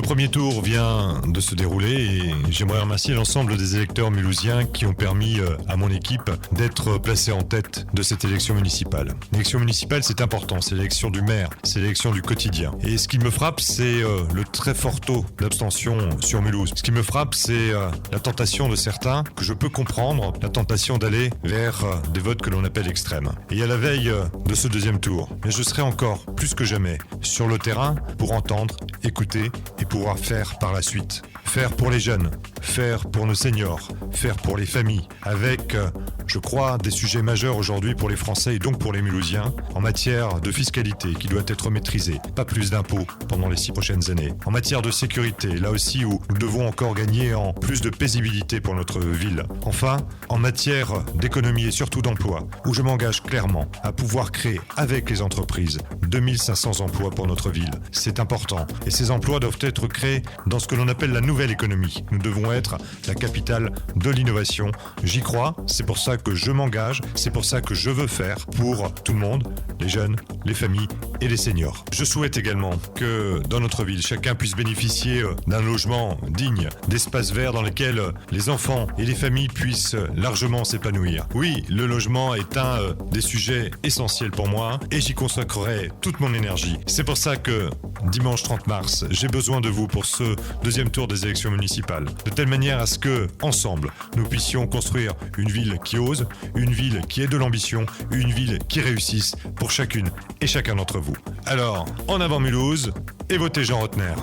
Le premier tour vient de se dérouler et j'aimerais remercier l'ensemble des électeurs mulhousiens qui ont permis à mon équipe d'être placée en tête de cette élection municipale. L'élection municipale, c'est important, c'est l'élection du maire, c'est l'élection du quotidien. Et ce qui me frappe, c'est le très fort taux d'abstention sur Mulhouse. Ce qui me frappe, c'est la tentation de certains, que je peux comprendre, la tentation d'aller vers des votes que l'on appelle extrêmes. Et à la veille de ce deuxième tour, mais je serai encore, plus que jamais, sur le terrain pour entendre, écouter et pouvoir faire par la suite. Faire pour les jeunes, faire pour nos seniors, faire pour les familles, avec, je crois, des sujets majeurs aujourd'hui pour les Français et donc pour les Mulhousiens, en matière de fiscalité qui doit être maîtrisée, pas plus d'impôts pendant les 6 prochaines années. En matière de sécurité, là aussi où nous devons encore gagner en plus de paisibilité pour notre ville. Enfin, en matière d'économie et surtout d'emploi, où je m'engage clairement à pouvoir créer avec les entreprises 2500 emplois pour notre ville. C'est important et ces emplois doivent être créés dans ce que l'on appelle la nouvelle économie. Nous devons être la capitale de l'innovation. J'y crois, c'est pour ça que je m'engage, c'est pour ça que je veux faire pour tout le monde, les jeunes, les familles et les seniors. Je souhaite également que dans notre ville, chacun puisse bénéficier d'un logement digne, d'espaces verts dans lesquels les enfants et les familles puissent largement s'épanouir. Oui, le logement est un des sujets essentiels pour moi et j'y consacrerai toute mon énergie. C'est pour ça que dimanche 30 mars, j'ai besoin de vous pour ce deuxième tour des élections municipales, de telle manière à ce que, ensemble, nous puissions construire une ville qui ose, une ville qui ait de l'ambition, une ville qui réussisse pour chacune et chacun d'entre vous. Alors, en avant Mulhouse et votez Jean Rotner.